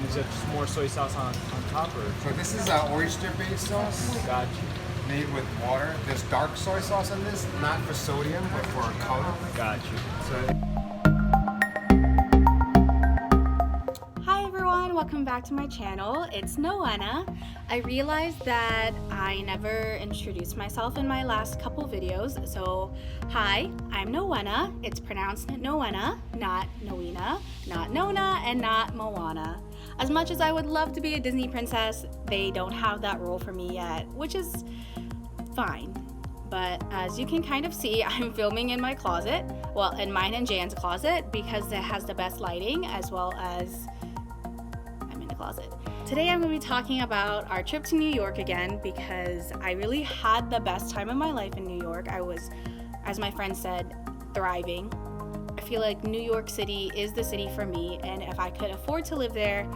is it just more soy sauce on top, or? So this is oyster-based sauce. Gotcha. Made with water. There's dark soy sauce in this, not for sodium, but for color. Gotcha. So Hi everyone, welcome back to my channel. It's Noena. I realized that I never introduced myself in my last couple videos. So, hi, I'm Noena. It's pronounced Noena, not Noena, not Nona, and not Moana. As much as I would love to be a Disney princess, they don't have that role for me yet, which is fine. But as you can kind of see, I'm filming in my closet. Well, in mine and Jan's closet, because it has the best lighting, as well as I'm in the closet. Today I'm going to be talking about our trip to New York again, because I really had the best time of my life in New York. I was, as my friend said, thriving. I feel like New York City is the city for me, and if I could afford to live there,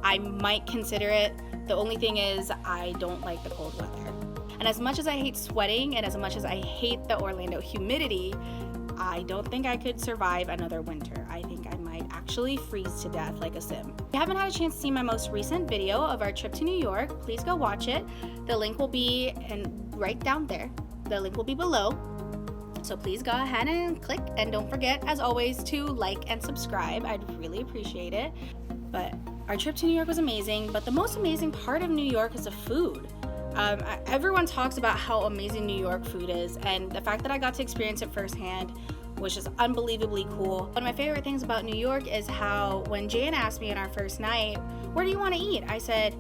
I might consider it. The only thing is, I don't like the cold weather. And as much as I hate sweating, and as much as I hate the Orlando humidity, I don't think I could survive another winter. I think I might actually freeze to death like a sim. If you haven't had a chance to see my most recent video of our trip to New York, please go watch it. The link will be right down there. The link will be below. So please go ahead and click, and don't forget, as always, to like and subscribe. I'd really appreciate it. But our trip to New York was amazing, but the most amazing part of New York is the food. Everyone talks about how amazing New York food is, and the fact that I got to experience it firsthand was just unbelievably cool. One of my favorite things about New York is how when Jan asked me on our first night, where do you want to eat? I said,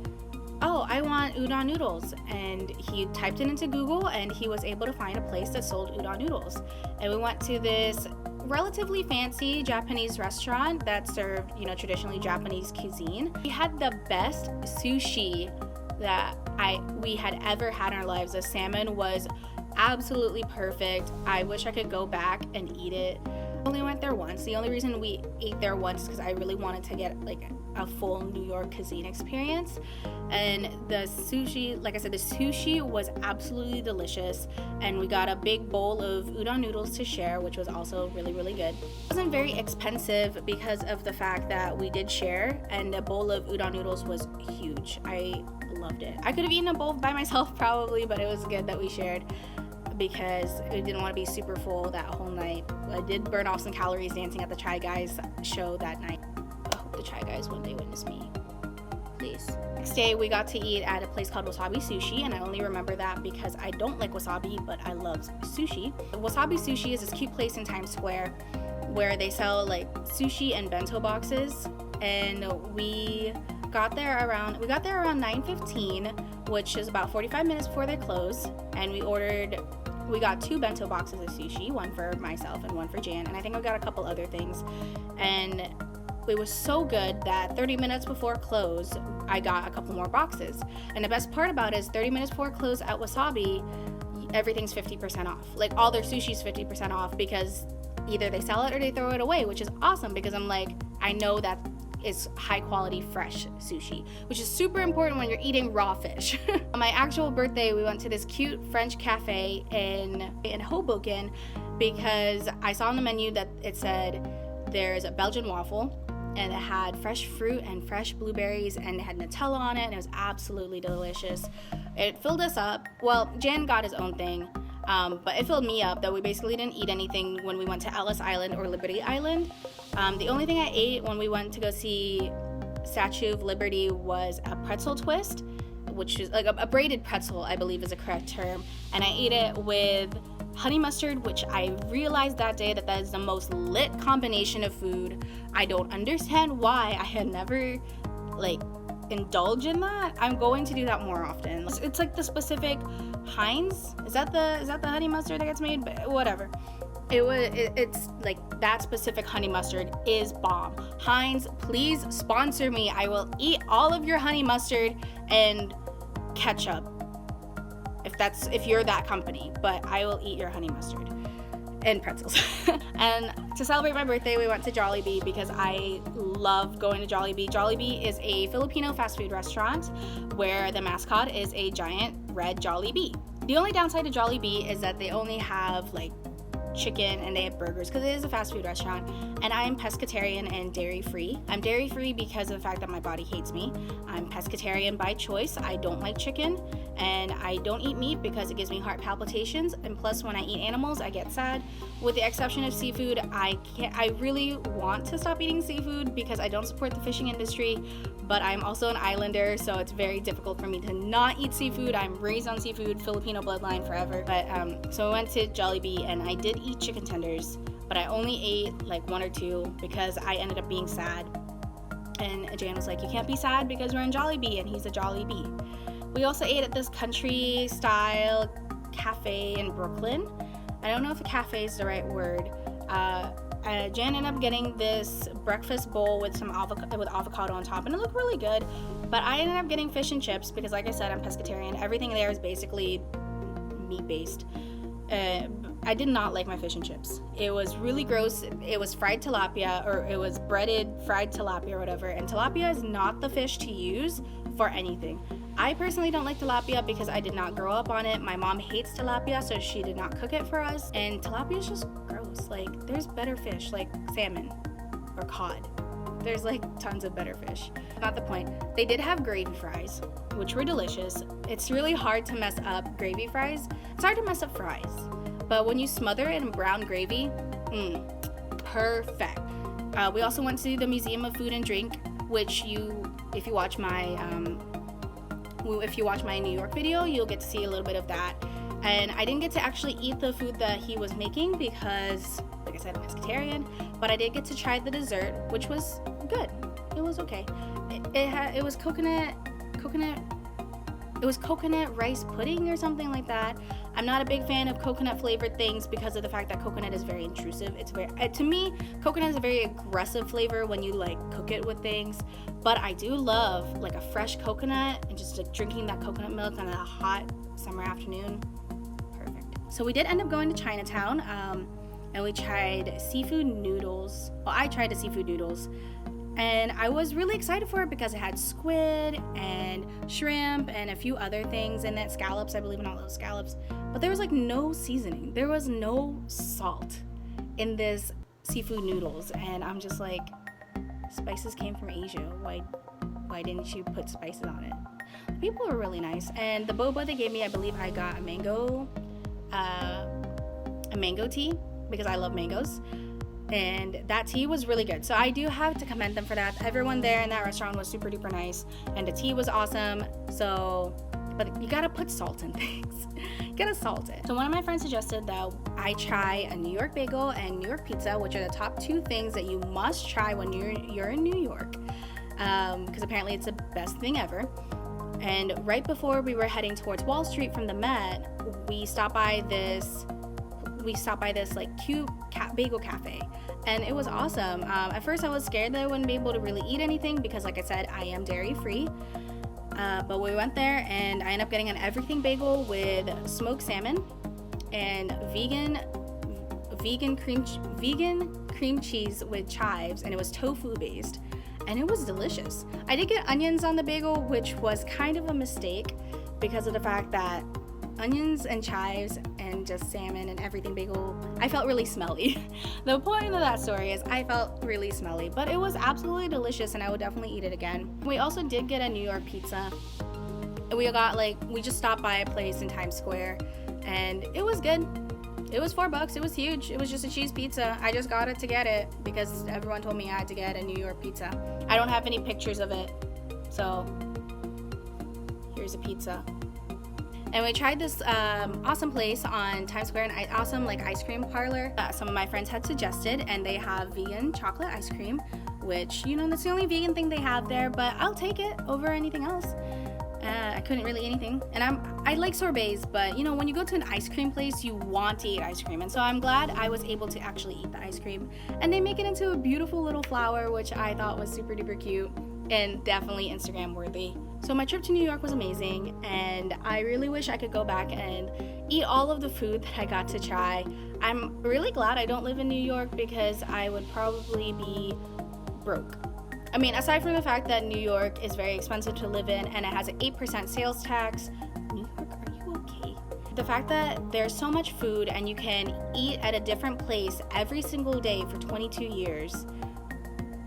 oh, I want udon noodles. And he typed it into Google, and he was able to find a place that sold udon noodles. And we went to this relatively fancy Japanese restaurant that served, traditionally Japanese cuisine. We had the best sushi that we had ever had in our lives. The salmon was absolutely perfect. I wish I could go back and eat it. I only went there once. The only reason we ate there once is because I really wanted to get like a full New York cuisine experience. And the sushi, like I said, the sushi was absolutely delicious. And we got a big bowl of udon noodles to share, which was also really, really good. It wasn't very expensive because of the fact that we did share, and the bowl of udon noodles was huge. I loved it. I could have eaten a bowl by myself probably, but it was good that we shared, because I didn't want to be super full that whole night. I did burn off some calories dancing at the Try Guys show that night. I hope the Try Guys one day witness me. Please. Next day we got to eat at a place called Wasabi Sushi, and I only remember that because I don't like wasabi, but I love sushi. Wasabi Sushi is this cute place in Times Square where they sell like sushi and bento boxes, and we got there around 9:15, which is about 45 minutes before they close, and we got 2 bento boxes of sushi, one for myself and one for Jan, and I think we got a couple other things. And it was so good that 30 minutes before close, I got a couple more boxes. And the best part about it is 30 minutes before close at Wasabi, everything's 50% off. Like, all their sushi's 50% off, because either they sell it or they throw it away, which is awesome, because I'm like, I know that it's high quality fresh sushi, which is super important when you're eating raw fish. On my actual birthday, we went to this cute French cafe in Hoboken, because I saw on the menu that it said there's a Belgian waffle, and it had fresh fruit and fresh blueberries, and it had Nutella on it, and it was absolutely delicious. It filled us up. Well, Jan got his own thing, but it filled me up, though we basically didn't eat anything when we went to Ellis Island or Liberty Island. The only thing I ate when we went to go see Statue of Liberty was a pretzel twist, which is like a braided pretzel, I believe is a correct term, and I ate it with honey mustard, which I realized that day that is the most lit combination of food. I don't understand why I had never indulged in that. I'm going to do that more often. It's like the specific Heinz. Is that the honey mustard that gets made? But whatever. It's like that specific honey mustard is bomb. Heinz, please sponsor me. I will eat all of your honey mustard and ketchup if you're that company, but I will eat your honey mustard and pretzels. And to celebrate my birthday, we went to Jollibee, because I love going to Jollibee. Jollibee is a Filipino fast food restaurant where the mascot is a giant red Jollibee. The only downside to Jollibee is that they only have like chicken and they have burgers, because it is a fast food restaurant, and I'm pescatarian and dairy free. I'm dairy free because of the fact that my body hates me. I'm pescatarian by choice. I don't like chicken, and I don't eat meat because it gives me heart palpitations, and plus when I eat animals I get sad. With the exception of seafood, I really want to stop eating seafood because I don't support the fishing industry, but I'm also an islander, so it's very difficult for me to not eat seafood. I'm raised on seafood, Filipino bloodline forever. But so I went to Jollibee and I did eat chicken tenders, but I only ate like 1 or 2 because I ended up being sad. And Jan was like, you can't be sad because we're in Jollibee, and he's a Jollibee. We also ate at this country style cafe in Brooklyn. I don't know if a cafe is the right word. Jan ended up getting this breakfast bowl with some avocado on top, and it looked really good. But I ended up getting fish and chips because, like I said, I'm pescatarian. Everything there is basically meat-based. I did not like my fish and chips. It was really gross. It was fried tilapia, or it was breaded fried tilapia or whatever, and tilapia is not the fish to use for anything. I personally don't like tilapia because I did not grow up on it. My mom hates tilapia, so she did not cook it for us, and tilapia is just gross. Like, there's better fish like salmon or cod. There's like tons of better fish. Not the point. They did have gravy fries, which were delicious. It's really hard to mess up gravy fries. It's hard to mess up fries, but when you smother it in brown gravy, perfect. We also went to the Museum of Food and Drink, which if you watch my New York video, you'll get to see a little bit of that. And I didn't get to actually eat the food that he was making because, like I said, I'm pescatarian, but I did get to try the dessert, which was good. It was okay. It was coconut rice pudding or something like that. I'm not a big fan of coconut flavored things because of the fact that coconut is very intrusive. It's very, to me, coconut is a very aggressive flavor when you like cook it with things. But I do love like a fresh coconut and just like drinking that coconut milk on a hot summer afternoon. Perfect. So we did end up going to Chinatown, and we tried seafood noodles. Well, I tried the seafood noodles. And I was really excited for it because it had squid and shrimp and a few other things in it, scallops, I believe in all those scallops. But there was like no seasoning. There was no salt in this seafood noodles. And I'm just like, spices came from Asia. Why didn't you put spices on it? The people were really nice. And the boba they gave me, I believe I got a mango tea because I love mangoes. And that tea was really good, so I do have to commend them for that. Everyone there in that restaurant was super duper nice, and the tea was awesome. So, but you gotta put salt in things. You gotta salt it. So one of my friends suggested that I try a New York bagel and New York pizza, which are the top 2 things that you must try when you're in New York, because apparently it's the best thing ever. And right before we were heading towards Wall Street from the Met, we stopped by this like cute bagel cafe, and it was awesome. At first I was scared that I wouldn't be able to really eat anything because, like I said, I am dairy free, but we went there and I ended up getting an everything bagel with smoked salmon and vegan cream cheese with chives, and it was tofu based, and it was delicious. I did get onions on the bagel, which was kind of a mistake because of the fact that onions and chives and just salmon and everything bagel, I felt really smelly. The point of that story is I felt really smelly, but it was absolutely delicious and I would definitely eat it again. We also did get a New York pizza. We just stopped by a place in Times Square and it was good. It was $4. It was huge. It was just a cheese pizza. I just got it to get it because everyone told me I had to get a New York pizza. I don't have any pictures of it, so here's a pizza. And we tried this awesome place on Times Square, an awesome like ice cream parlor that some of my friends had suggested, and they have vegan chocolate ice cream, which, you know, that's the only vegan thing they have there, but I'll take it over anything else. I couldn't really eat anything, and I like sorbets, but you know, when you go to an ice cream place, you want to eat ice cream, and so I'm glad I was able to actually eat the ice cream. And they make it into a beautiful little flower, which I thought was super duper cute and definitely Instagram worthy. So my trip to New York was amazing, and I really wish I could go back and eat all of the food that I got to try. I'm really glad I don't live in New York because I would probably be broke. I mean, aside from the fact that New York is very expensive to live in and it has an 8% sales tax. New York, are you okay? the fact that there's so much food and you can eat at a different place every single day for 22 years,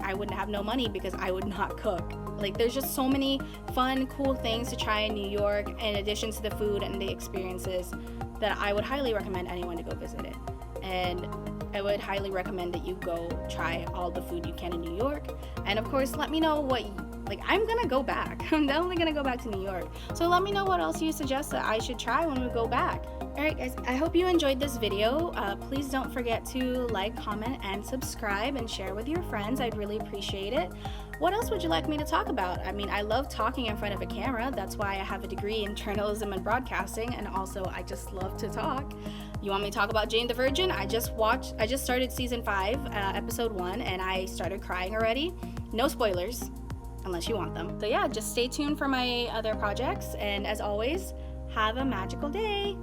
I would have no money because I would not cook. Like, there's just so many fun, cool things to try in New York in addition to the food and the experiences that I would highly recommend anyone to go visit it. And I would highly recommend that you go try all the food you can in New York. And of course, let me know what, like, I'm gonna go back. I'm definitely gonna go back to New York. So let me know what else you suggest that I should try when we go back. Alright guys, I hope you enjoyed this video. Please don't forget to like, comment, and subscribe and share with your friends. I'd really appreciate it. What else would you like me to talk about? I mean, I love talking in front of a camera. That's why I have a degree in journalism and broadcasting, and also I just love to talk. You want me to talk about Jane the Virgin? I just started season 5, episode 1, and I started crying already. No spoilers, unless you want them. So yeah, just stay tuned for my other projects, and as always, have a magical day.